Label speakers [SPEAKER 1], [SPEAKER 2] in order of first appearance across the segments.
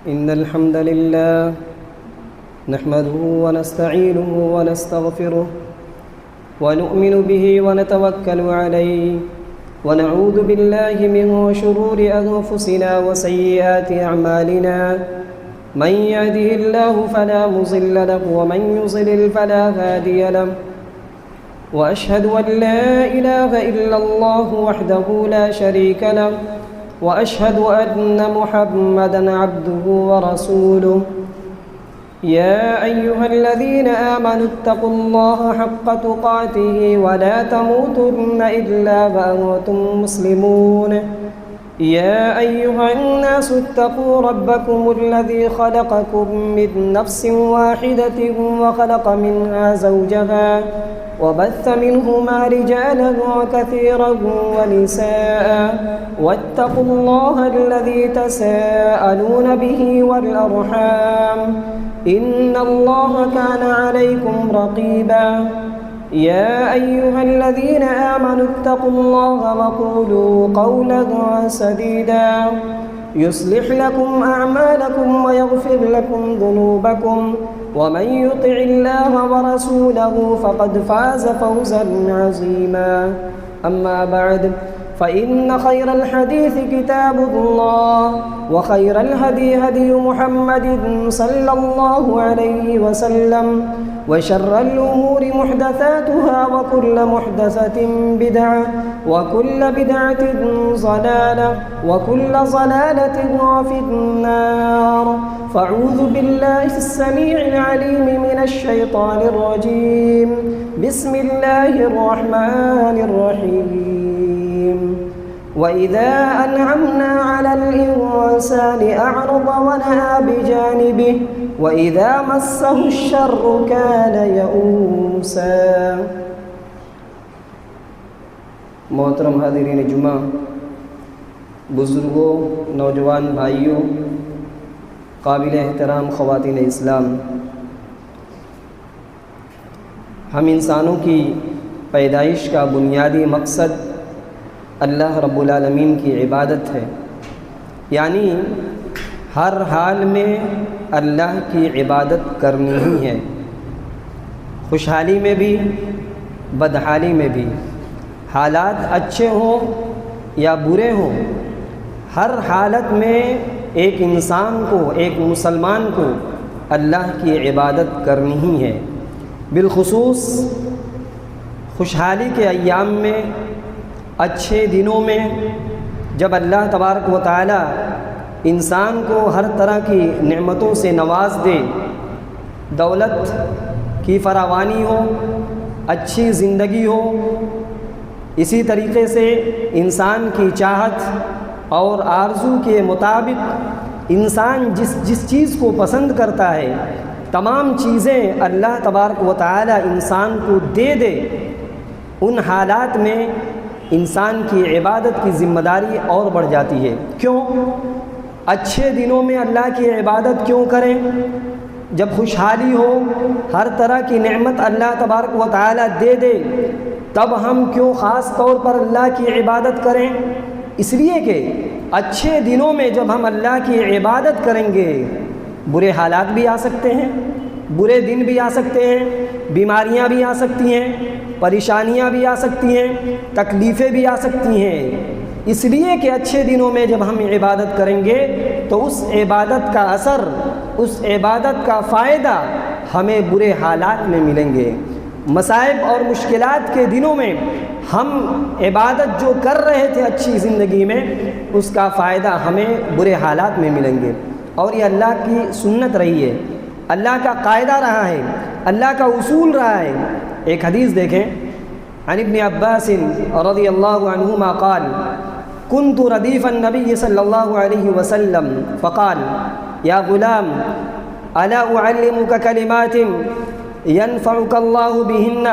[SPEAKER 1] إن الحمد لله نحمده ونستعينه ونستغفره ونؤمن به ونتوكل عليه ونعوذ بالله من شرور أنفسنا وسيئات أعمالنا من يهده الله فلا مضل له ومن يضلل فلا هادي له وأشهد أن لا إله إلا الله وحده لا شريك له وأشهد أن محمدًا عبده ورسوله يا أيها الذين آمنوا اتقوا الله حق تقاته ولا تموتن إلا وأنتم مسلمون يا أيها الناس اتقوا ربكم الذي خلقكم من نفس واحدة وخلق منها زوجها وبث منهما رجالا كثيرا ونساء واتقوا الله الذي تساءلون به والأرحام إن الله كان عليكم رقيبا يا أيها الذين آمنوا اتقوا الله وقولوا قولا سديدا يصلح لكم أعمالكم ويغفر لكم ذنوبكم ومن يطع الله ورسوله فقد فاز فوزا عظيما أما بعد فإن خير الحديث كتاب الله وخير الهدي هدي محمد صلى الله عليه وسلم وشر الأمور محدثاتها وكل محدثة بدعة وكل بدعة ضلالة وكل ضلالة في النار فأعوذ بالله السميع العليم من الشيطان الرجيم بسم الله الرحمن الرحيم وإذا أنعمنا على الإنسان أعرض ونأى بجانبه وإذا مسه الشر كان يئوسا۔ محترم حاضرین جمعہ، بزرگوں، نوجوان بھائیوں، قابل احترام خواتین اسلام، ہم انسانوں کی پیدائش کا بنیادی مقصد اللہ رب العالمین کی عبادت ہے، یعنی ہر حال میں اللہ کی عبادت کرنی ہی ہے، خوشحالی میں بھی بدحالی میں بھی، حالات اچھے ہوں یا برے ہوں، ہر حالت میں ایک انسان کو، ایک مسلمان کو اللہ کی عبادت کرنی ہی ہے۔ بالخصوص خوشحالی کے ایام میں، اچھے دنوں میں، جب اللہ تبارک و تعالی انسان کو ہر طرح کی نعمتوں سے نواز دے، دولت کی فراوانی ہو، اچھی زندگی ہو، اسی طریقے سے انسان کی چاہت اور آرزو کے مطابق انسان جس چیز کو پسند کرتا ہے، تمام چیزیں اللہ تبارک و تعالی انسان کو دے دے، ان حالات میں انسان کی عبادت کی ذمہ داری اور بڑھ جاتی ہے۔ کیوں؟ اچھے دنوں میں اللہ کی عبادت کیوں کریں؟ جب خوشحالی ہو، ہر طرح کی نعمت اللہ تبارک و تعالی دے دے، تب ہم کیوں خاص طور پر اللہ کی عبادت کریں؟ اس لیے کہ اچھے دنوں میں جب ہم اللہ کی عبادت کریں گے، برے حالات بھی آ سکتے ہیں، برے دن بھی آ سکتے ہیں، بیماریاں بھی آ سکتی ہیں، پریشانیاں بھی آ سکتی ہیں، تکلیفیں بھی آ سکتی ہیں۔ اس لیے کہ اچھے دنوں میں جب ہم عبادت کریں گے تو اس عبادت کا اثر، اس عبادت کا فائدہ ہمیں برے حالات میں ملیں گے۔ مصائب اور مشکلات کے دنوں میں ہم عبادت جو کر رہے تھے اچھی زندگی میں، اس کا فائدہ ہمیں برے حالات میں ملیں گے، اور یہ اللہ کی سنت رہی ہے، اللہ کا قاعدہ رہا ہے، اللہ کا اصول رہا ہے۔ ایک حدیث دیکھیں، عن ابن عباس رضی اللہ عنہما قال كنت ردیف النبی صلی اللہ علیہ وسلم فقال یا غلام الا اعلمك کلمات ينفعك الله بهن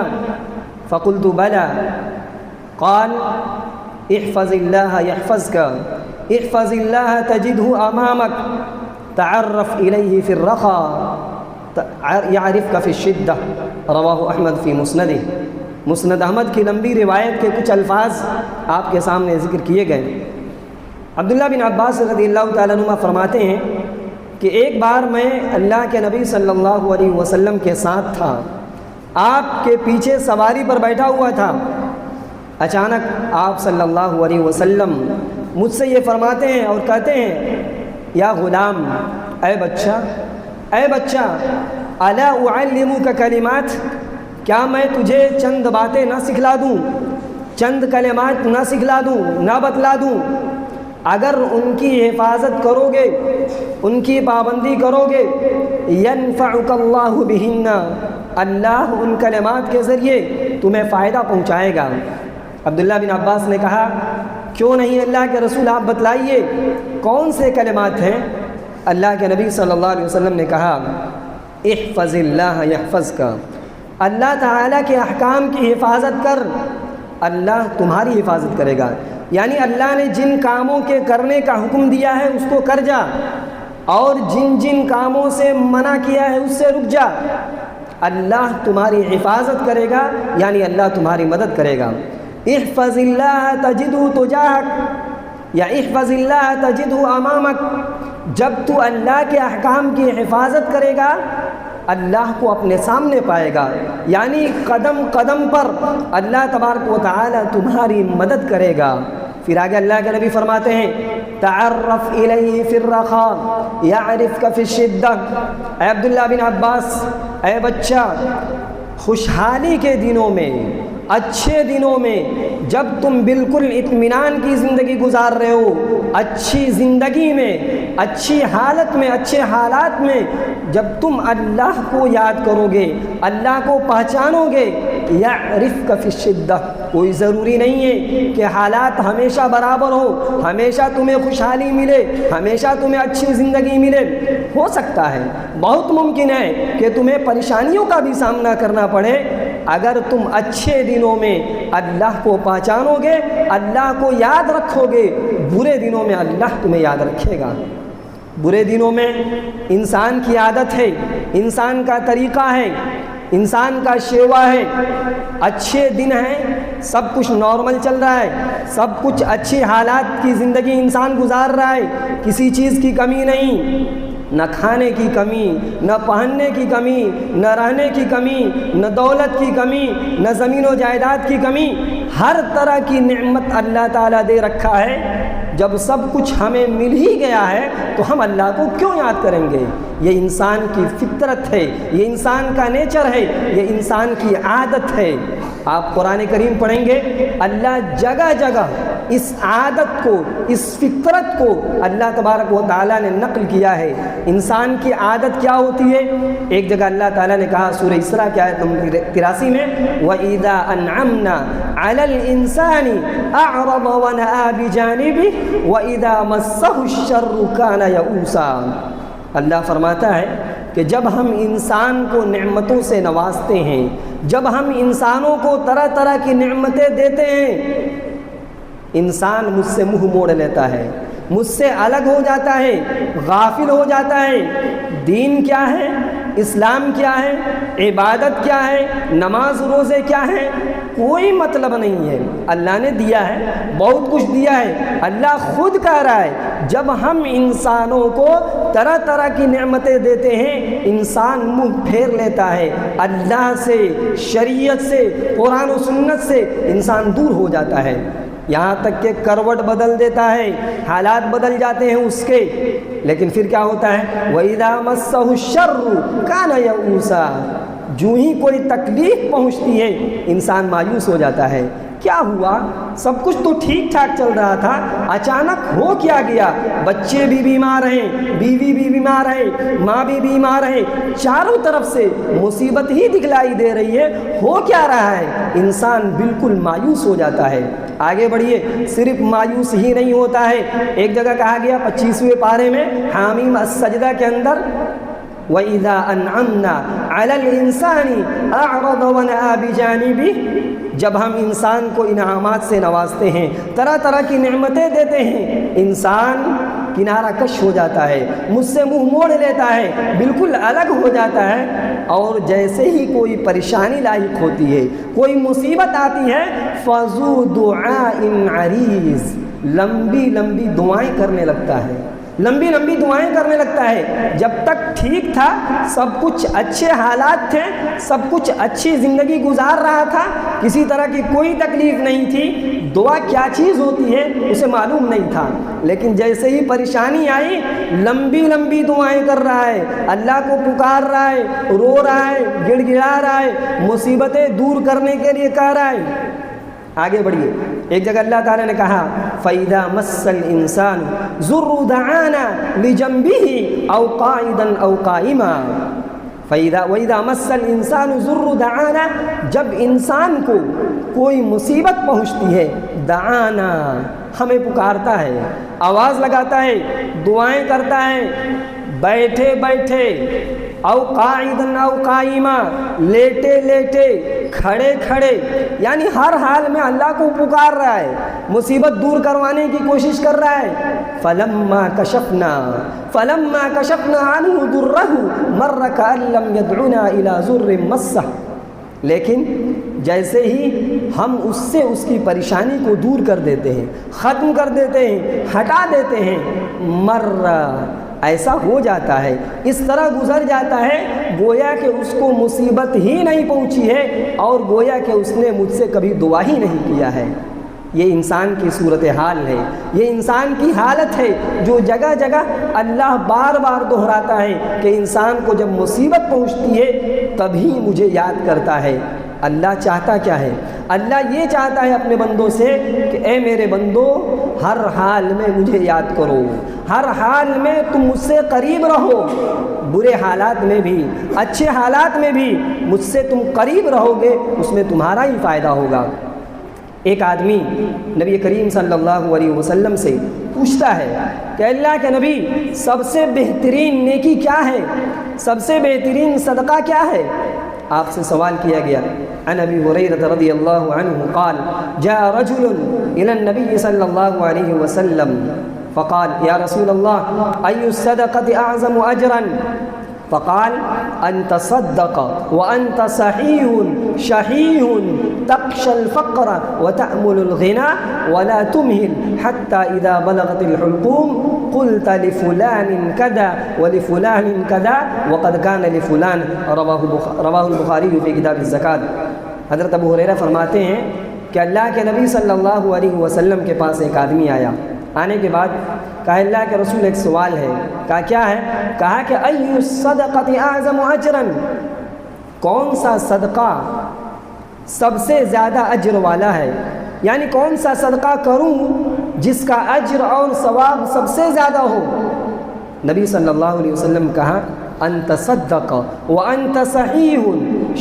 [SPEAKER 1] فقلت بلى قال احفظ الله يحفظك احفظ الله تجده امامك تعرف الیہ فی الرخاء يعرفك في الشدة۔ رواہ احمد فی مسندہ۔ مسند احمد کی لمبی روایت کے کچھ الفاظ آپ کے سامنے ذکر کیے گئے۔ عبداللہ بن عباس رضی اللہ تعالیٰ عنہ فرماتے ہیں کہ ایک بار میں اللہ کے نبی صلی اللہ علیہ وسلم کے ساتھ تھا، آپ کے پیچھے سواری پر بیٹھا ہوا تھا۔ اچانک آپ صلی اللہ علیہ وسلم مجھ سے یہ فرماتے ہیں اور کہتے ہیں، یا غلام، اے بچہ، الا اعلمک کلمات، کیا میں تجھے چند باتیں نہ سکھلا دوں، چند کلمات نہ سکھلا دوں، نہ بتلا دوں؟ اگر ان کی حفاظت کرو گے، ان کی پابندی کرو گے، ینفعک اللہ بہن، اللہ ان کلمات کے ذریعے تمہیں فائدہ پہنچائے گا۔ عبداللہ بن عباس نے کہا، کیوں نہیں اللہ کے رسول، آپ بتلائیے کون سے کلمات ہیں؟ اللہ کے نبی صلی اللہ علیہ وسلم نے کہا، احفظ اللہ یحفظک، اللہ تعالیٰ کے احکام کی حفاظت کر، اللہ تمہاری حفاظت کرے گا۔ یعنی اللہ نے جن کاموں کے کرنے کا حکم دیا ہے اس کو کر جا، اور جن جن کاموں سے منع کیا ہے اس سے رک جا، اللہ تمہاری حفاظت کرے گا، یعنی اللہ تمہاری مدد کرے گا۔ احفظ اللہ تجدہ تجاہک، یا احفظ اللہ تجدہ امامک، جب تو اللہ کے احکام کی حفاظت کرے گا اللہ کو اپنے سامنے پائے گا، یعنی قدم قدم پر اللہ تبارک و تعالی تمہاری مدد کرے گا۔ پھر آگے اللہ کے نبی فرماتے ہیں، تعرف الیہ فی الرخاء یعرفک فی الشدہ، اے عبداللہ بن عباس، اے بچہ، خوشحالی کے دنوں میں، اچھے دنوں میں، جب تم بالکل اطمینان کی زندگی گزار رہے ہو، اچھی زندگی میں، اچھی حالت میں، اچھے حالات میں، جب تم اللہ کو یاد کرو گے، اللہ کو پہچانو گے، یعرفک فی الشدہ، کوئی ضروری نہیں ہے کہ حالات ہمیشہ برابر ہو، ہمیشہ تمہیں خوشحالی ملے، ہمیشہ تمہیں اچھی زندگی ملے۔ ہو سکتا ہے، بہت ممکن ہے کہ تمہیں پریشانیوں کا بھی سامنا کرنا پڑے، اگر تم اچھے دنوں میں اللہ کو پہچانو گے، اللہ کو یاد رکھو گے، برے دنوں میں اللہ تمہیں یاد رکھے گا۔ برے دنوں میں انسان کی عادت ہے، انسان کا طریقہ ہے، انسان کا شیوا ہے۔ اچھے دن ہیں، سب کچھ نارمل چل رہا ہے، سب کچھ اچھی حالات کی زندگی انسان گزار رہا ہے، کسی چیز کی کمی نہیں، نہ کھانے کی کمی، نہ پہننے کی کمی، نہ رہنے کی کمی، نہ دولت کی کمی، نہ زمین و جائیداد کی کمی، ہر طرح کی نعمت اللہ تعالیٰ دے رکھا ہے۔ جب سب کچھ ہمیں مل ہی گیا ہے تو ہم اللہ کو کیوں یاد کریں گے؟ یہ انسان کی فطرت ہے، یہ انسان کا نیچر ہے، یہ انسان کی عادت ہے۔ آپ قرآن کریم پڑھیں گے، اللہ جگہ جگہ اس عادت کو، اس فطرت کو اللہ تبارک و تعالیٰ نے نقل کیا ہے۔ انسان کی عادت کیا ہوتی ہے؟ ایک جگہ اللہ تعالیٰ نے کہا سورہ اسراء کی آیت نمبر 83 میں، وَإِذَا أَنْعَمْنَا عَلَى الْإِنسَانِ أَعْرَضَ وَنَأَىٰ بِجَانِبِهِ وَإِذَا مَسَّهُ الشَّرُّ كَانَ يَئُوسًا۔ اللہ فرماتا ہے کہ جب ہم انسان کو نعمتوں سے نوازتے ہیں، جب ہم انسانوں کو طرح طرح کی نعمتیں دیتے ہیں، انسان مجھ سے منہ موڑ لیتا ہے، مجھ سے الگ ہو جاتا ہے، غافل ہو جاتا ہے۔ دین کیا ہے؟ اسلام کیا ہے؟ عبادت کیا ہے؟ نماز روزے کیا ہے؟ کوئی مطلب نہیں ہے۔ اللہ نے دیا ہے، بہت کچھ دیا ہے۔ اللہ خود کہہ رہا ہے جب ہم انسانوں کو طرح طرح کی نعمتیں دیتے ہیں، انسان منہ پھیر لیتا ہے، اللہ سے، شریعت سے، قرآن و سنت سے انسان دور ہو جاتا ہے، یہاں تک کہ کروٹ بدل دیتا ہے، حالات بدل جاتے ہیں اس کے۔ لیکن پھر کیا ہوتا ہے؟ وَإِذَا مَسَّهُ الشَّرُّ كَانَ يَئُوسًا، جو ہی کوئی تکلیف پہنچتی ہے انسان مایوس ہو جاتا ہے۔ کیا ہوا؟ سب کچھ تو ٹھیک ٹھاک چل رہا تھا، اچانک ہو کیا گیا؟ بچے بھی بیمار ہیں، بیوی بھی بیمار ہے، ماں بھی بیمار ہے، چاروں طرف سے مصیبت ہی دکھلائی دے رہی ہے، ہو کیا رہا ہے؟ انسان بالکل مایوس ہو جاتا ہے۔ آگے بڑھیے، صرف مایوس ہی نہیں ہوتا ہے، ایک جگہ کہا گیا 25ویں پارے میں حامیم السجدہ کے اندر، وَإِذَا أَنْعَمْنَا عَلَى الْإِنسَانِ أَعْرَضَ وَنَأَىٰ بِجَانِبِهِ، جب ہم انسان کو انعامات سے نوازتے ہیں، طرح طرح کی نعمتیں دیتے ہیں، انسان کنارہ کش ہو جاتا ہے، مجھ سے منہ موڑ لیتا ہے، بالکل الگ ہو جاتا ہے، اور جیسے ہی کوئی پریشانی لاحق ہوتی ہے، کوئی مصیبت آتی ہے، فَذُو دُعَاءٍ عَرِيضٍ، لمبی لمبی دعائیں کرنے لگتا ہے۔ لمبی لمبی دعائیں کرنے لگتا ہے. جب تک ٹھیک تھا، سب کچھ اچھے حالات تھے، سب کچھ اچھی زندگی گزار رہا تھا، کسی طرح کی کوئی تکلیف نہیں تھی، دعا کیا چیز ہوتی ہے اسے معلوم نہیں تھا. لیکن جیسے ہی پریشانی آئی، لمبی لمبی دعائیں کر رہا ہے، اللہ کو پکار رہا ہے، رو رہا ہے، گڑ گڑا رہا ہے، مصیبتیں دور کرنے کے لیے کہہ رہا ہے. آگے بڑھیے. ایک جگہ اللہ تعالیٰ نے کہا فَإِذَا مَسَّ الْإِنسَانُ ضُرٌّ دَعَانَا لِجَنبِهِ أَوْ قَاعِدًا أَوْ قَائِمًا. وَإِذَا مَسَّ الْإِنسَانُ ضُرٌّ دَعَانَا، جب انسان کو کوئی مصیبت پہنچتی ہے، دعانا، ہمیں پکارتا ہے، آواز لگاتا ہے، دعائیں کرتا ہے، بیٹھے بیٹھے، او قاعدن او قائما، لیٹے لیٹے، کھڑے کھڑے، یعنی ہر حال میں اللہ کو پکار رہا ہے، مصیبت دور کروانے کی کوشش کر رہا ہے. فلما کشفنا عنہ ضرہ مر کأن لم یدعنا الی ضر مسہ. لیکن جیسے ہی ہم اس سے اس کی پریشانی کو دور کر دیتے ہیں، ختم کر دیتے ہیں، ہٹا دیتے ہیں، مر، ایسا ہو جاتا ہے، اس طرح گزر جاتا ہے گویا کہ اس کو مصیبت ہی نہیں پہنچی ہے، اور گویا کہ اس نے مجھ سے کبھی دعا ہی نہیں کیا ہے. یہ انسان کی صورتحال ہے، یہ انسان کی حالت ہے جو جگہ جگہ اللہ بار بار دہراتا ہے کہ انسان کو جب مصیبت پہنچتی ہے تبھی مجھے یاد کرتا ہے. اللہ چاہتا کیا ہے؟ اللہ یہ چاہتا ہے اپنے بندوں سے کہ اے میرے بندو، ہر حال میں مجھے یاد کرو، ہر حال میں تم مجھ سے قریب رہو، برے حالات میں بھی، اچھے حالات میں بھی مجھ سے تم قریب رہو گے، اس میں تمہارا ہی فائدہ ہوگا. ایک آدمی نبی کریم صلی اللہ علیہ وسلم سے پوچھتا ہے کہ اللہ کے نبی، سب سے بہترین نیکی کیا ہے؟ سب سے بہترین صدقہ کیا ہے؟ آپ سے سوال کیا گیا. عن ابی ہریرہ رضی اللہ عنہ قال جاء رجل الى النبی صلی اللہ علیہ وسلم فقال یا رسول اللہ ای الصدقۃ اعظم اجرا؟ فقال ان تصدق وانت صحیح شحیح تخشى الفقر وتأمل الغنى ولا تمهل حتى اذا بلغت الحلقوم قلت لفلان كذا ولفلان كذا وقد كان لفلان. رواہ البخاری فی کتاب الزکوٰۃ. حضرت ابو ہریرہ فرماتے ہیں کہ اللہ کے نبی صلی اللہ علیہ وسلم کے پاس ایک آدمی آیا. آنے کے بعد کہا اللہ کے رسول ایک سوال ہے. کہا کیا ہے؟ کہا کہ ای الصدقۃ اعظم اجرا، کون سا صدقہ سب سے زیادہ اجر والا ہے، یعنی کون سا صدقہ کروں جس کا اجر اور ثواب سب سے زیادہ ہو؟ نبی صلی اللہ علیہ وسلم کہا ان تصدق وانت صحیح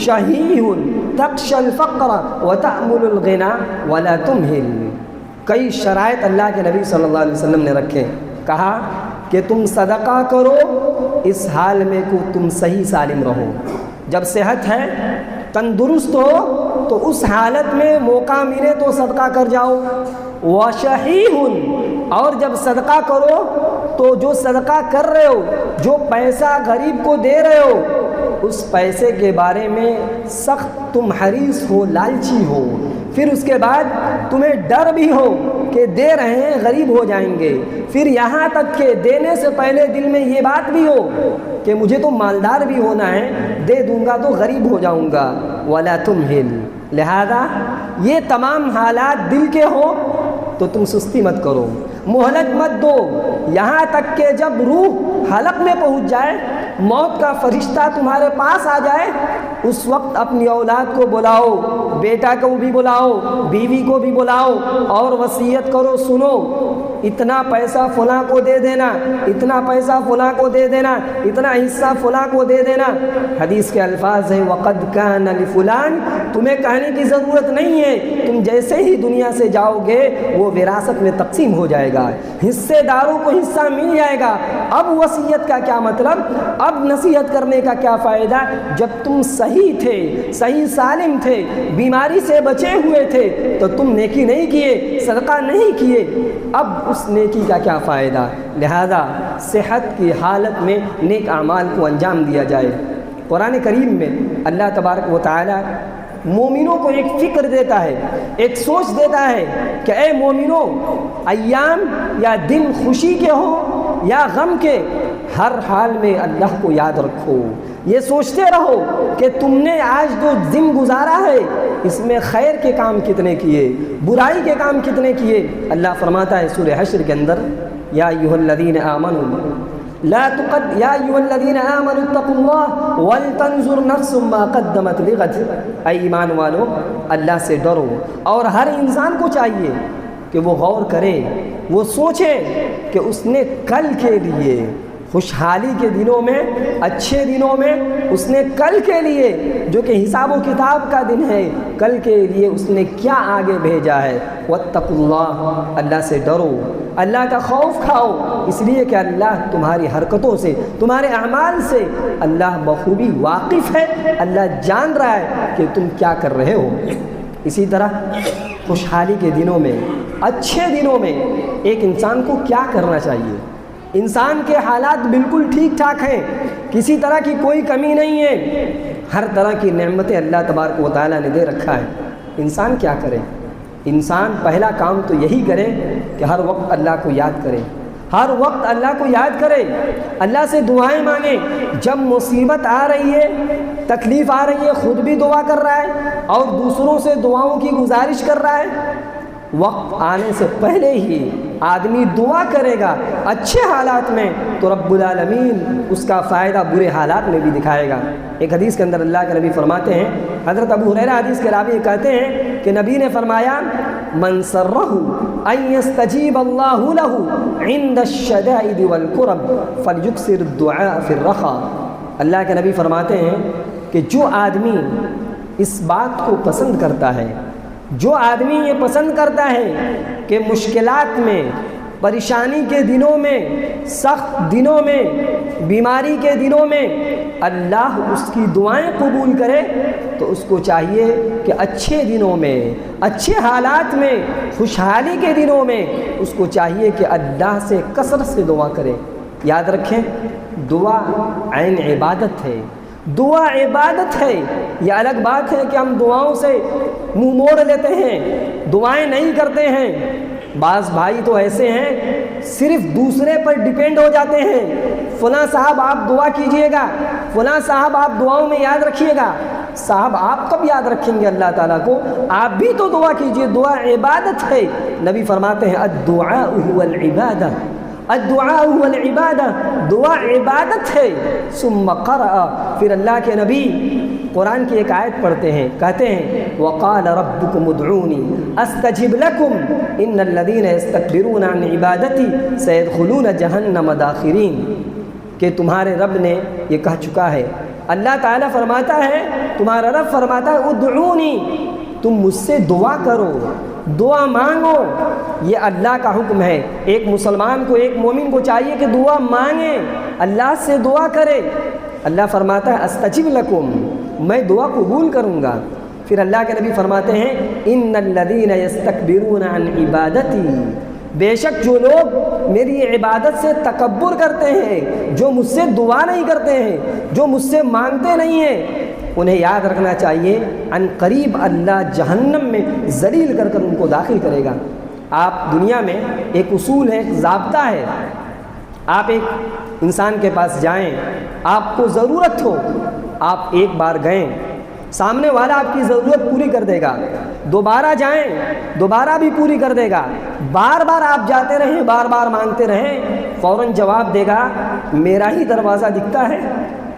[SPEAKER 1] شحیح تخشى الفقر وتأمل الغنى ولا تمهل. کئی شرائط اللہ کے نبی صلی اللہ علیہ وسلم نے رکھے. کہا کہ تم صدقہ کرو اس حال میں کہ تم صحیح سالم رہو، جب صحت ہے، تندرست ہو تو اس حالت میں موقع ملے تو صدقہ کر جاؤ. وشحیح، اور جب صدقہ کرو تو جو صدقہ کر رہے ہو، جو پیسہ غریب کو دے رہے ہو، اس پیسے کے بارے میں سخت تم حریص ہو، لالچی ہو. پھر اس کے بعد تمہیں ڈر بھی ہو کہ دے رہے ہیں غریب ہو جائیں گے. پھر یہاں تک کہ دینے سے پہلے دل میں یہ بات بھی ہو کہ مجھے تو مالدار بھی ہونا ہے، دے دوں گا تو غریب ہو جاؤں گا. ولا تمہل، لہذا یہ تمام حالات دل کے ہو تو تم سستی مت کرو، مہلت مت دو، یہاں تک کہ جب روح حلق میں پہنچ جائے، موت کا فرشتہ تمہارے پاس آ جائے، اس وقت اپنی اولاد کو بلاؤ، بیٹا کو بھی بلاؤ، بیوی کو بھی بلاؤ، اور وصیت کرو، سنو اتنا پیسہ فلاں کو دے دینا، اتنا پیسہ فلاں کو دے دینا، اتنا حصہ فلاں کو دے دینا. حدیث کے الفاظ ہیں وقد کان لفلان. تمہیں کہنے کی ضرورت نہیں ہے، تم جیسے ہی دنیا سے جاؤ گے وہ وراثت میں تقسیم ہو جائے گا، حصے داروں کو حصہ مل جائے گا. اب وصیت کا کیا مطلب؟ اب نصیحت کرنے کا کیا فائدہ؟ جب تم صحیح تھے، صحیح سالم تھے، بیماری سے بچے ہوئے تھے تو تم نیکی نہیں کیے، صدقہ نہیں کیے، اب اس نیکی کا کیا فائدہ؟ لہذا صحت کی حالت میں نیک اعمال کو انجام دیا جائے. قرآن کریم میں اللہ تبارک و تعالی مومنوں کو ایک فکر دیتا ہے، ایک سوچ دیتا ہے کہ اے مومنوں، ایام یا دن خوشی کے ہوں یا غم کے، ہر حال میں اللہ کو یاد رکھو۔ یہ سوچتے رہو کہ تم نے آج جو دن گزارا ہے اس میں خیر کے کام کتنے کیے، برائی کے کام کتنے کیے۔ اللہ فرماتا ہے سورہ حشر کے اندر، یا ایھا الذین آمنوا یا ایھا الذین آمنوا اتقوا اللہ ولتنظر نفس ما قدمت لغد۔ اے ایمان والو، اللہ سے ڈرو، اور ہر انسان کو چاہیے کہ وہ غور کرے، وہ سوچے کہ اس نے کل کے لیے، خوشحالی کے دنوں میں، اچھے دنوں میں، اس نے کل کے لیے جو کہ حساب و کتاب کا دن ہے، کل کے لیے اس نے کیا آگے بھیجا ہے۔ واتقوا اللہ، اللہ سے ڈرو، اللہ کا خوف کھاؤ، اس لیے کہ اللہ تمہاری حرکتوں سے، تمہارے اعمال سے اللہ بخوبی واقف ہے، اللہ جان رہا ہے کہ تم کیا کر رہے ہو۔ اسی طرح خوشحالی کے دنوں میں، اچھے دنوں میں ایک انسان کو کیا کرنا چاہیے؟ انسان کے حالات بالکل ٹھیک ٹھاک ہیں، کسی طرح کی کوئی کمی نہیں ہے، ہر طرح کی نعمتیں اللہ تبارک و تعالیٰ نے دے رکھا ہے۔ انسان کیا کرے؟ انسان پہلا کام تو یہی کرے کہ ہر وقت اللہ کو یاد کرے، ہر وقت اللہ کو یاد کرے، اللہ سے دعائیں مانگے۔ جب مصیبت آ رہی ہے، تکلیف آ رہی ہے، خود بھی دعا کر رہا ہے اور دوسروں سے دعاؤں کی گزارش کر رہا ہے۔ وقت آنے سے پہلے ہی آدمی دعا کرے گا اچھے حالات میں تو رب العالمین اس کا فائدہ برے حالات میں بھی دکھائے گا۔ ایک حدیث کے اندر اللہ کے نبی فرماتے ہیں، حضرت ابو ہریرہ حدیث کے راوی کہتے ہیں کہ نبی نے فرمایا، من سرہ ان یستجیب اللہ لہ عند الشدائد والکرب فلیکثر الدعاء فی الرخاء۔ اللہ کے نبی فرماتے ہیں کہ جو آدمی اس بات کو پسند کرتا ہے، جو آدمی یہ پسند کرتا ہے کہ مشکلات میں، پریشانی کے دنوں میں، سخت دنوں میں، بیماری کے دنوں میں اللہ اس کی دعائیں قبول کرے، تو اس کو چاہیے کہ اچھے دنوں میں، اچھے حالات میں، خوشحالی کے دنوں میں اس کو چاہیے کہ اللہ سے کثرت سے دعا کرے۔ یاد رکھیں، دعا عین عبادت ہے، دعا عبادت ہے۔ یہ الگ بات ہے کہ ہم دعاؤں سے منہ موڑ لیتے ہیں، دعائیں نہیں کرتے ہیں۔ بعض بھائی تو ایسے ہیں صرف دوسرے پر ڈیپینڈ ہو جاتے ہیں، فلاں صاحب آپ دعا کیجئے گا، فلاں صاحب آپ دعاؤں میں یاد رکھیے گا۔ صاحب آپ کب یاد رکھیں گے اللہ تعالیٰ کو؟ آپ بھی تو دعا کیجئے، دعا عبادت ہے۔ نبی فرماتے ہیں الدعاء هو العبادہ، الدعاء هو العبادہ، دعا عبادت ہے۔ ثم قرأ، پھر اللہ کے نبی قرآن کی ایک آیت پڑھتے ہیں، کہتے ہیں وقال ربکم ادعونی استجب لکم ان الذین یستکبرون عن عبادتی سیدخلون جہنم داخرین، کہ تمہارے رب نے یہ کہہ چکا ہے۔ اللہ تعالیٰ فرماتا ہے، تمہارا رب فرماتا ہے ادعونی، تم مجھ سے دعا کرو، دعا مانگو۔ یہ اللہ کا حکم ہے۔ ایک مسلمان کو، ایک مومن کو چاہیے کہ دعا مانگے، اللہ سے دعا کرے۔ اللہ فرماتا ہے استجب لکم، میں دعا قبول کروں گا۔ پھر اللہ کے نبی فرماتے ہیں ان الذین یستکبرون عن عبادتی، بے شک جو لوگ میری عبادت سے تکبر کرتے ہیں، جو مجھ سے دعا نہیں کرتے ہیں، جو مجھ سے مانگتے نہیں ہیں، انہیں یاد رکھنا چاہیے ان قریب اللہ جہنم میں ذلیل کر ان کو داخل کرے گا۔ آپ دنیا میں ایک اصول ہے، ایک ضابطہ ہے، آپ ایک انسان کے پاس جائیں، آپ کو ضرورت ہو، آپ ایک بار گئیں، سامنے والا آپ کی ضرورت پوری کر دے گا، دوبارہ جائیں دوبارہ بھی پوری کر دے گا، بار بار آپ جاتے رہیں، بار بار مانگتے رہیں، فوراً جواب دے گا میرا ہی دروازہ دکھتا ہے،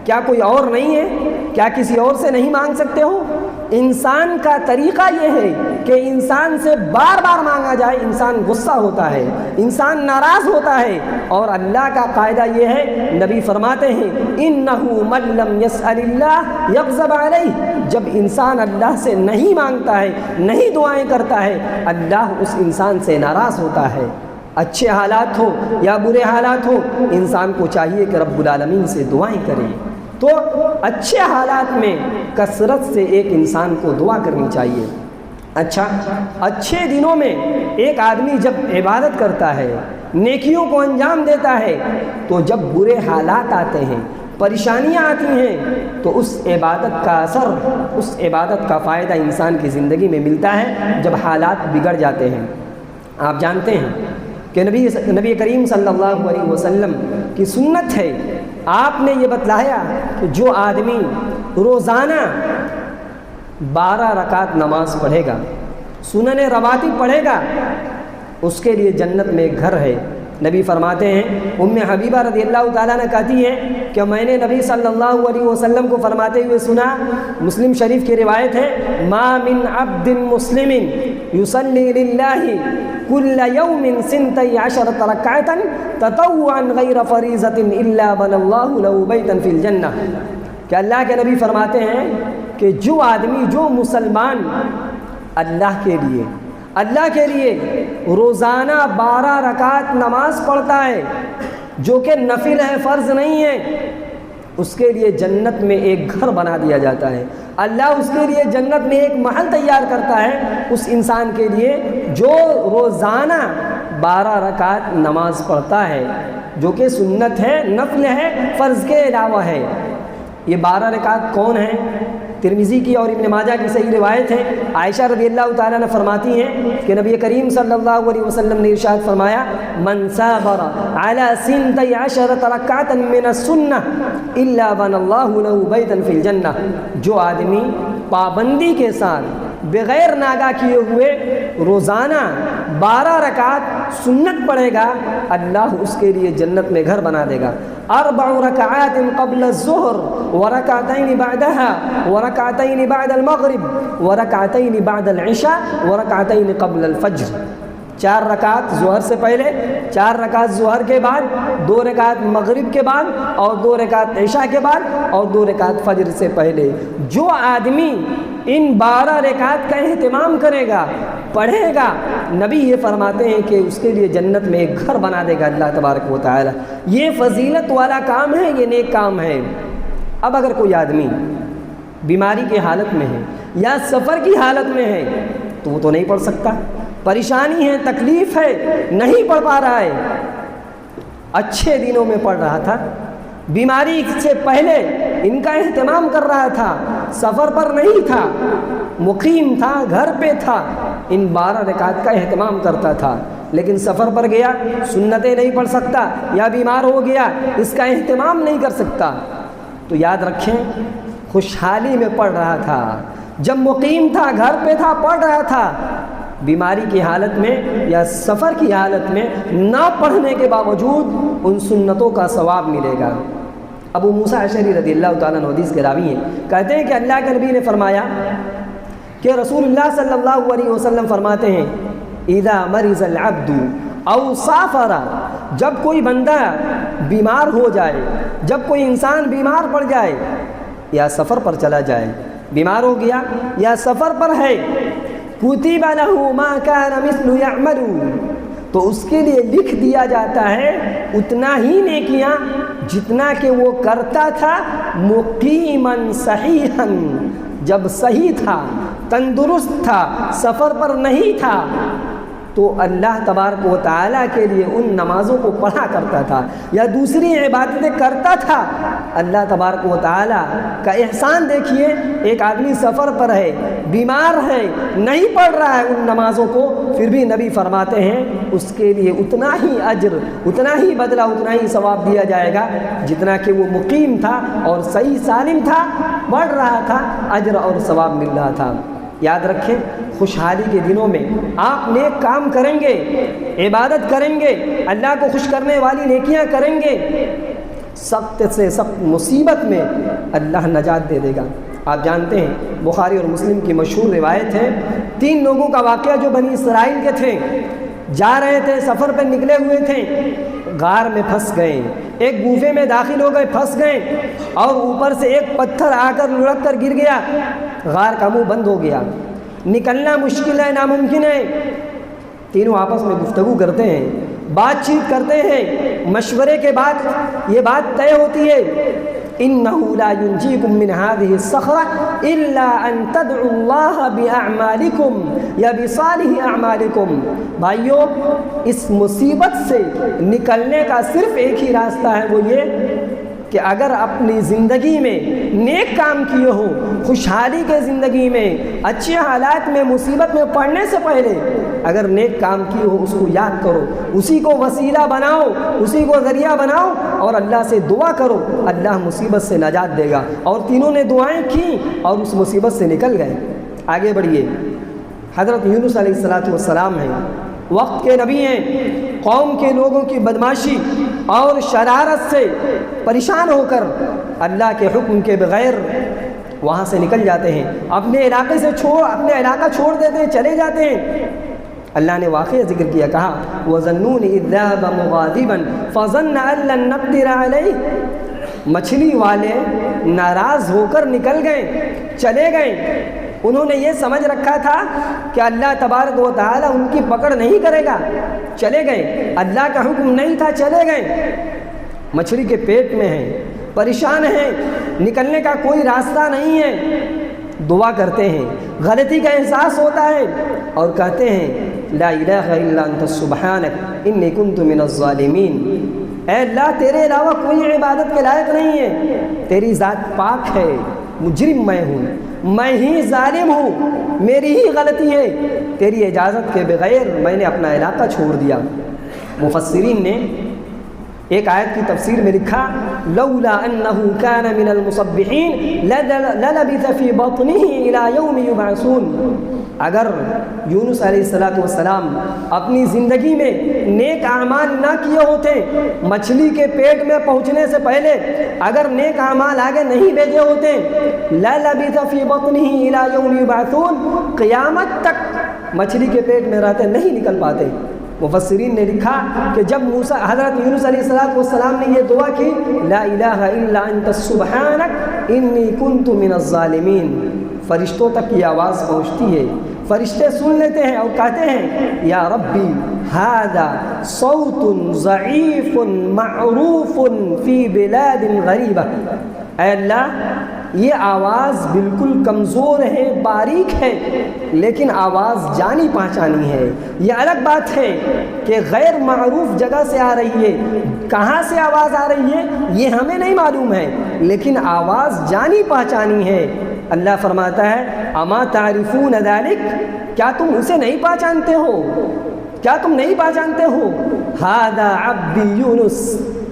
[SPEAKER 1] کیا کوئی اور نہیں ہے؟ کیا کسی اور سے نہیں مانگ سکتے ہو؟ انسان کا طریقہ یہ ہے کہ انسان سے بار بار مانگا جائے، انسان غصہ ہوتا ہے، انسان ناراض ہوتا ہے، اور اللہ کا قاعدہ یہ ہے، نبی فرماتے ہیں اِنَّهُ مَن لَّمْ يَسْأَلِ اللَّهَ يَغْضَبْ عَلَيْهِ، جب انسان اللہ سے نہیں مانگتا ہے، نہیں دعائیں کرتا ہے، اللہ اس انسان سے ناراض ہوتا ہے۔ اچھے حالات ہو یا برے حالات ہو، انسان کو چاہیے کہ رب العالمین سے دعائیں کرے۔ تو اچھے حالات میں کثرت سے ایک انسان کو دعا کرنی چاہیے۔ اچھا، اچھے دنوں میں ایک آدمی جب عبادت کرتا ہے، نیکیوں کو انجام دیتا ہے، تو جب برے حالات آتے ہیں، پریشانیاں آتی ہیں، تو اس عبادت کا اثر، اس عبادت کا فائدہ انسان کی زندگی میں ملتا ہے جب حالات بگڑ جاتے ہیں۔ آپ جانتے ہیں کہ نبی کریم صلی اللہ علیہ وسلم کی سنت ہے، آپ نے یہ بتلایا کہ جو آدمی روزانہ 12 رکعت نماز پڑھے گا، سنن رواتب پڑھے گا، اس کے لیے جنت میں ایک گھر ہے۔ نبی فرماتے ہیں، ام حبیبہ رضی اللہ تعالیٰ نے کہتی ہیں کہ میں نے نبی صلی اللہ علیہ وسلم کو فرماتے ہوئے سنا، مسلم شریف کی روایت ہے، ما من عبد مسلم یصلی للہ کل یوم 12 رکعۃ تطوعا غیر فریضۃ الا بنى اللہ له بیتا فی الجنہ، کہ اللہ کے نبی فرماتے ہیں کہ جو آدمی، جو مسلمان اللہ کے لیے روزانہ 12 رکعت نماز پڑھتا ہے، جو کہ نفل ہے، فرض نہیں ہے، اس کے لیے جنت میں ایک گھر بنا دیا جاتا ہے۔ اللہ اس کے لیے جنت میں ایک محل تیار کرتا ہے اس انسان کے لیے جو روزانہ 12 رکعت نماز پڑھتا ہے، جو کہ سنت ہے، نفل ہے، فرض کے علاوہ ہے۔ یہ 12 رکعت کون ہیں؟ ترمذی کی اور ابن ماجہ کی صحیح روایت ہے، عائشہ رضی اللہ تعالیٰ نے فرماتی ہیں کہ نبی کریم صلی اللہ علیہ وسلم نے ارشاد فرمایا، من صابر على 12 رکعۃ من السنہ الا بنى اللہ له بیتا فی الجنہ، جو آدمی پابندی کے ساتھ بغیر ناگا کیے ہوئے روزانہ 12 رکعت سنت پڑھے گا، اللہ اس کے لیے جنت میں گھر بنا دے گا۔ 4 رکعات قبل الظہر ورکعتین بعدها ورکعتین بعد المغرب ورکعتین بعد العشاء ورکعتین قبل الفجر، 4 رکعت ظہر سے پہلے، 4 رکعت ظہر کے بعد، 2 رکعت مغرب کے بعد اور 2 رکعت عشاء کے بعد اور 2 رکعت فجر سے پہلے۔ جو آدمی ان 12 رکعت کا اہتمام کرے گا، پڑھے گا، نبی یہ فرماتے ہیں کہ اس کے لیے جنت میں ایک گھر بنا دے گا اللہ تبارک و تعالی۔ یہ فضیلت والا کام ہے، یہ نیک کام ہے۔ اب اگر کوئی آدمی بیماری کی حالت میں ہے یا سفر کی حالت میں ہے تو وہ تو نہیں پڑھ سکتا، پریشانی ہے، تکلیف ہے، نہیں پڑھ پا رہا ہے۔ اچھے دنوں میں پڑھ رہا تھا، بیماری سے پہلے ان کا اہتمام کر رہا تھا، سفر پر نہیں تھا، مقیم تھا، گھر پہ تھا، ان 12 رکعت کا اہتمام کرتا تھا، لیکن سفر پر گیا، سنتیں نہیں پڑھ سکتا یا بیمار ہو گیا، اس کا اہتمام نہیں کر سکتا، تو یاد رکھیں خوشحالی میں پڑھ رہا تھا، جب مقیم تھا، گھر پہ تھا، پڑھ رہا تھا، بیماری کی حالت میں یا سفر کی حالت میں نہ پڑھنے کے باوجود ان سنتوں کا ثواب ملے گا۔ ابو موسیٰ اشعری رضی اللہ تعالیٰ عنہ حدیث کے راوی ہیں، کہتے ہیں کہ اللہ کے نبی نے فرمایا کہ رسول اللہ صلی اللہ علیہ وسلم فرماتے ہیں، اذا مرض العبد او سافر، جب کوئی بندہ بیمار ہو جائے، جب کوئی انسان بیمار پڑ جائے یا سفر پر چلا جائے، بیمار ہو گیا یا سفر پر ہے، کتب له ما كان مثل يعمل، تو اس کے لیے لکھ دیا جاتا ہے اتنا ہی نیکیاں جتنا کہ وہ کرتا تھا مقیما صحیحا، جب صحیح تھا، تندرست تھا، سفر پر نہیں تھا، تو اللہ تبارک و تعالیٰ کے لیے ان نمازوں کو پڑھا کرتا تھا یا دوسری عبادتیں کرتا تھا۔ اللہ تبارک و تعالیٰ کا احسان دیکھیے، ایک آدمی سفر پر ہے، بیمار ہے، نہیں پڑھ رہا ہے ان نمازوں کو، پھر بھی نبی فرماتے ہیں اس کے لیے اتنا ہی اجر، اتنا ہی بدلہ، اتنا ہی ثواب دیا جائے گا جتنا کہ وہ مقیم تھا اور صحیح سالم تھا، پڑھ رہا تھا، اجر اور ثواب مل رہا تھا۔ یاد رکھیں، خوشحالی کے دنوں میں آپ نیک کام کریں گے، عبادت کریں گے، اللہ کو خوش کرنے والی نیکیاں کریں گے، سخت سے سخت مصیبت میں اللہ نجات دے دے گا۔ آپ جانتے ہیں بخاری اور مسلم کی مشہور روایت ہے، 3 لوگوں کا واقعہ جو بنی اسرائیل کے تھے، جا رہے تھے، سفر پہ نکلے ہوئے تھے، غار میں پھنس گئے، ایک گوفے میں داخل ہو گئے، پھنس گئے، اور اوپر سے ایک پتھر آ کر لڑک کر گر گیا، غار کا منہ بند ہو گیا، نکلنا مشکل ہے، ناممکن ہے۔ تینوں آپس میں گفتگو کرتے ہیں، بات چیت کرتے ہیں، مشورے کے بعد یہ بات طے ہوتی ہے، إِنَّهُ لَا يُنْجِيكُم مِّنْ هَٰذِهِ الصَّخْرَةِ إِلَّا أَن تَدْعُوا اللَّهَ بِأَعْمَالِكُمْ یا بِصَالِحِ أَعْمَالِكُمْ۔ بھائیو، اس مصیبت سے نکلنے کا صرف ایک ہی راستہ ہے، وہ یہ کہ اگر اپنی زندگی میں نیک کام کیے ہو، خوشحالی کے زندگی میں، اچھے حالات میں، مصیبت میں پڑنے سے پہلے اگر نیک کام کیے ہو اس کو یاد کرو، اسی کو وسیلہ بناؤ، اسی کو ذریعہ بناؤ اور اللہ سے دعا کرو، اللہ مصیبت سے نجات دے گا۔ اور تینوں نے دعائیں کی اور اس مصیبت سے نکل گئے۔ آگے بڑھیے، حضرت یونس علیہ السلام ہیں، وقت کے نبی ہیں، قوم کے لوگوں کی بدماشی اور شرارت سے پریشان ہو کر اللہ کے حکم کے بغیر وہاں سے نکل جاتے ہیں، اپنے علاقہ چھوڑ دیتے ہیں، چلے جاتے ہیں۔ اللہ نے واقعہ ذکر کیا، کہا وَظَنُّونِ إِذْ ذَهَبَ مُغَاضِبًا فَظَنَّ أَن لَّن نَّقْدِرَ عَلَيْهِ، مچھلی والے ناراض ہو کر نکل گئے، چلے گئے۔ انہوں نے یہ سمجھ رکھا تھا کہ اللہ تبارک و تعالی ان کی پکڑ نہیں کرے گا، چلے گئے، اللہ کا حکم نہیں تھا، چلے گئے۔ مچھلی کے پیٹ میں ہیں، پریشان ہیں، نکلنے کا کوئی راستہ نہیں ہے۔ دعا کرتے ہیں، غلطی کا احساس ہوتا ہے اور کہتے ہیں لا الہ الا انت سبحانک انی کنت من الظالمین، اے اللہ تیرے علاوہ کوئی عبادت کے لائق نہیں ہے، تیری ذات پاک ہے، مجرم میں ہوں، میں ہی ظالم ہوں، میری ہی غلطی ہے، تیری اجازت کے بغیر میں نے اپنا علاقہ چھوڑ دیا۔ مفسرین نے ایک آیت کی تفسیر میں لکھا لولا انہ کان من المصبحین للبث فی بطنہ الی یوم یبعثون، اگر یونس علیہ السلام اپنی زندگی میں نیک اعمال نہ کیے ہوتے، مچھلی کے پیٹ میں پہنچنے سے پہلے اگر نیک اعمال آگے نہیں بھیجے ہوتے، للبث فی بطنہ الی یوم یبعثون، قیامت تک مچھلی کے پیٹ میں رہتے نہیں نکل پاتے۔ مفسرین نے لکھا کہ جب حضرت یونس علیہ السلام نے یہ دعا کی لا الہ الا انت سبحانک انی کنت من الظالمین، فرشتوں تک یہ آواز پہنچتی ہے، فرشتے سن لیتے ہیں اور کہتے ہیں یا ربی ھذا صوت ضعیف معروف فی بلاد غریبہ، اے اللہ یہ آواز بالکل کمزور ہے، باریک ہے، لیکن آواز جانی پہچانی ہے۔ یہ الگ بات ہے کہ غیر معروف جگہ سے آ رہی ہے، کہاں سے آواز آ رہی ہے یہ ہمیں نہیں معلوم ہے، لیکن آواز جانی پہچانی ہے۔ اللہ فرماتا ہے اما تعرفون ذلک، کیا تم اسے نہیں پہچانتے ہو؟ کیا تم نہیں پہچانتے ہو؟ ھذا عبدی یونس،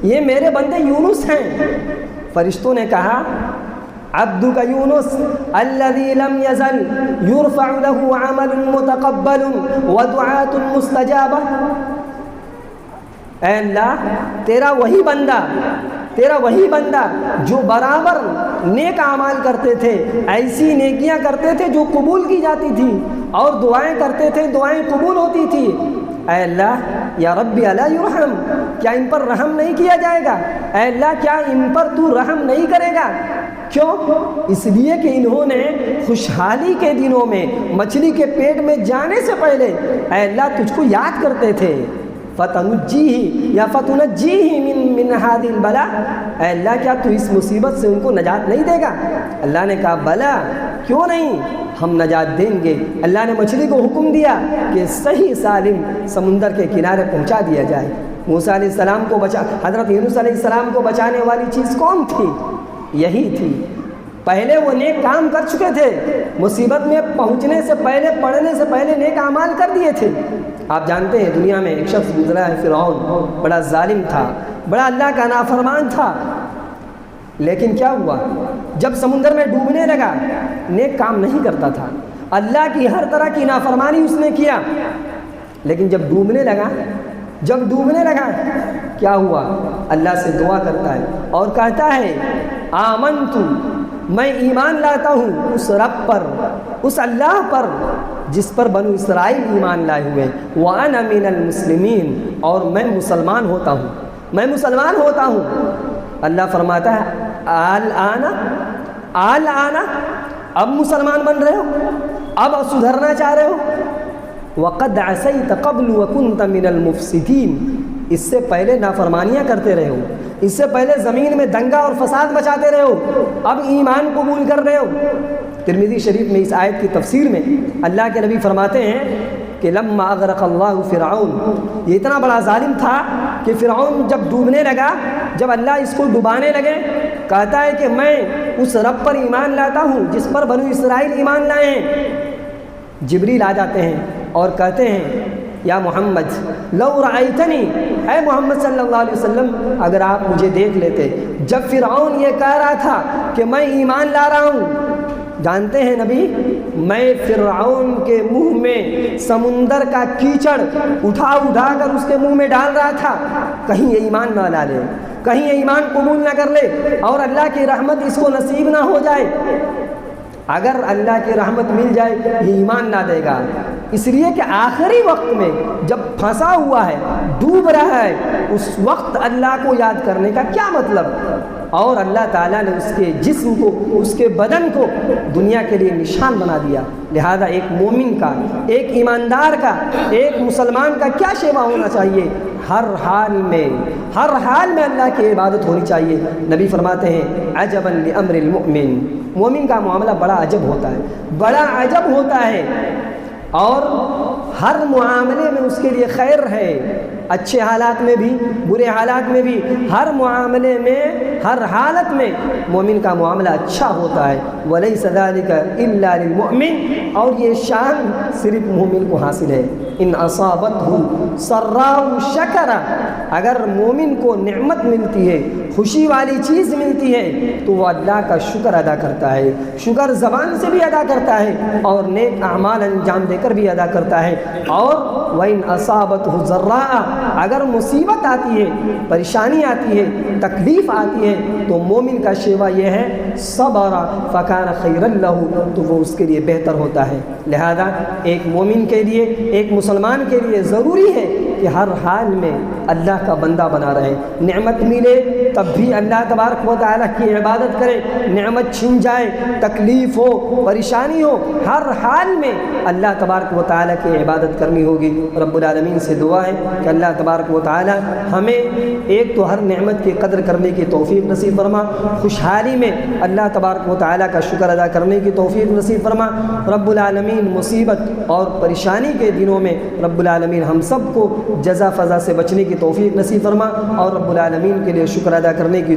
[SPEAKER 1] یہ میرے بندے یونس ہیں۔ فرشتوں نے کہا عبدک یونس الذی لم یزل یرفع له عمل متقبل ودعاۃ مستجابہ، اے اللہ تیرا وہی بندہ جو برابر نیک اعمال کرتے تھے، ایسی نیکیاں کرتے تھے جو قبول کی جاتی تھی، اور دعائیں کرتے تھے، دعائیں قبول ہوتی تھی۔ اے اللہ یا ربی الا یرحم، کیا ان پر رحم نہیں کیا جائے گا؟ اے اللہ کیا ان پر تو رحم نہیں کرے گا؟ کیوں؟ اس لیے کہ انہوں نے خوشحالی کے دنوں میں مچھلی کے پیٹ میں جانے سے پہلے اے اللہ تجھ کو یاد کرتے تھے، فتنجیہ یا فتنجیہ من ہذه البلاء، اے اللہ کیا تو اس مصیبت سے ان کو نجات نہیں دے گا؟ اللہ نے کہا بلا، کیوں نہیں، ہم نجات دیں گے۔ اللہ نے مچھلی کو حکم دیا کہ صحیح سالم سمندر کے کنارے پہنچا دیا جائے۔ موسیٰ علیہ السلام کو حضرت یونس علیہ السلام کو بچانے والی چیز کون تھی؟ یہی تھی، پہلے وہ نیک کام کر چکے تھے، مصیبت میں پہنچنے سے پہلے، پڑھنے سے پہلے نیک اعمال کر دیے تھے۔ آپ جانتے ہیں دنیا میں ایک شخص گزرا ہے فرعون، بڑا ظالم تھا، بڑا اللہ کا نافرمان تھا، لیکن کیا ہوا؟ جب سمندر میں ڈوبنے لگا نیک کام نہیں کرتا تھا، اللہ کی ہر طرح کی نافرمانی اس نے کیا، لیکن جب ڈوبنے لگا کیا ہوا؟ اللہ سے دعا کرتا ہے اور کہتا ہے آمنت، میں ایمان لاتا ہوں اس رب پر، اس اللہ پر جس پر بنو اسرائیل ایمان لائے ہوئے، وَأَنَا مِنَ الْمُسْلِمِينَ، اور میں مسلمان ہوتا ہوں۔ اللہ فرماتا ہے آل-آنا، اب مسلمان بن رہے ہو، اب سدھرنا چاہ رہے ہو؟ وَقَدْ عَصَيْتَ قَبْلُ وَكُنْتَ مِنَ الْمُفْسِدِينَ، اس سے پہلے نافرمانیاں کرتے رہے ہو، اس سے پہلے زمین میں دنگا اور فساد مچاتے رہے ہو، اب ایمان قبول کر رہے ہو۔ ترمذی شریف میں اس آیت کی تفسیر میں اللہ کے نبی فرماتے ہیں کہ لما اغرق اللہ فرعون، یہ اتنا بڑا ظالم تھا کہ فرعون جب ڈوبنے لگا، جب اللہ اس کو ڈبانے لگے، کہتا ہے کہ میں اس رب پر ایمان لاتا ہوں جس پر بنو اسرائیل ایمان لائے ہیں۔ جبریل آ جاتے ہیں اور کہتے ہیں یا محمد لو رأیتنی، اے محمد صلی اللہ علیہ وسلم اگر آپ مجھے دیکھ لیتے جب فرعون یہ کہہ رہا تھا کہ میں ایمان لا رہا ہوں۔ جانتے ہیں نبی، میں فرعون کے منہ میں سمندر کا کیچڑ اٹھا اٹھا کر اس کے منہ میں ڈال رہا تھا، کہیں یہ ایمان نہ لا لے، کہیں یہ ایمان قبول نہ کر لے اور اللہ کی رحمت اس کو نصیب نہ ہو جائے۔ اگر اللہ کی رحمت مل جائے یہ ایمان نہ دے گا، اس لیے کہ آخری وقت میں جب پھنسا ہوا ہے، ڈوب رہا ہے، اس وقت اللہ کو یاد کرنے کا کیا مطلب؟ اور اللہ تعالیٰ نے اس کے جسم کو، اس کے بدن کو دنیا کے لیے نشان بنا دیا۔ لہذا ایک مومن کا، ایک ایماندار کا، ایک مسلمان کا کیا شیوا ہونا چاہیے؟ ہر حال میں اللہ کی عبادت ہونی چاہیے۔ نبی فرماتے ہیں عجبا لامر المؤمن، مومن کا معاملہ بڑا عجب ہوتا ہے، بڑا عجب ہوتا ہے، اور ہر معاملے میں اس کے لیے خیر ہے، اچھے حالات میں بھی، برے حالات میں بھی، ہر معاملے میں، ہر حالت میں مومن کا معاملہ اچھا ہوتا ہے۔ وَلَيْسَ ذَلِكَ إِلَّا لِلْمُؤْمِنِ، اور یہ شان صرف مومن کو حاصل ہے۔ ان اصابتہ سراء شکر، اگر مومن کو نعمت ملتی ہے، خوشی والی چیز ملتی ہے تو وہ اللہ کا شکر ادا کرتا ہے، شکر زبان سے بھی ادا کرتا ہے اور نیک اعمال انجام دے کر بھی ادا کرتا ہے۔ اور وَإِنْ أَصَابَتْهُ ضَرَّاء، اگر مصیبت آتی ہے، پریشانی آتی ہے، تکلیف آتی ہے تو مومن کا شیوا یہ ہے صبر فَكَانَ خَيْرًا لَهُ، تو وہ اس کے لیے بہتر ہوتا ہے۔ لہذا ایک مومن کے لیے، ایک مسلمان کے لیے ضروری ہے کہ ہر حال میں اللہ کا بندہ بنا رہے، نعمت ملے تب بھی اللہ تبارک و تعالیٰ کی عبادت کرے، نعمت چھن جائے، تکلیف ہو، پریشانی ہو، ہر حال میں اللہ تبارک و تعالیٰ کی عبادت کرنی ہوگی۔ رب العالمین سے دعا ہے کہ اللہ تبارک و تعالیٰ ہمیں ایک تو ہر نعمت کی قدر کرنے کی توفیق نصیب فرما، خوشحالی میں اللہ تبارک و تعالیٰ کا شکر ادا کرنے کی توفیق نصیب فرما۔ رب العالمین مصیبت اور پریشانی کے دنوں میں رب العالمین ہم سب کو جزا فضا سے بچنے کی توفیق نصیب فرما، اور رب العالمین کے لیے شکر ادا کرنے کی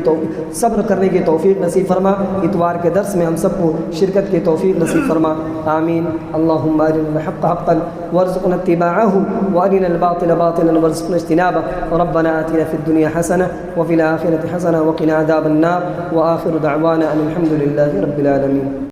[SPEAKER 1] صبر کرنے کی توفیق نصیب فرما۔ اتوار کے درس میں ہم سب کو شرکت کی توفیق نصیب فرما، آمین۔ اللہم ارنا الحق حقا وارزقنا اتباعہ وارنا الباطل باطلا وارزقنا اجتنابہ، ربنا آتنا فی الدنیا حسنہ وفی الآخرۃ حسنہ وقنا عذاب النار، وآخر دعوانا ان الحمد للہ رب العالمین۔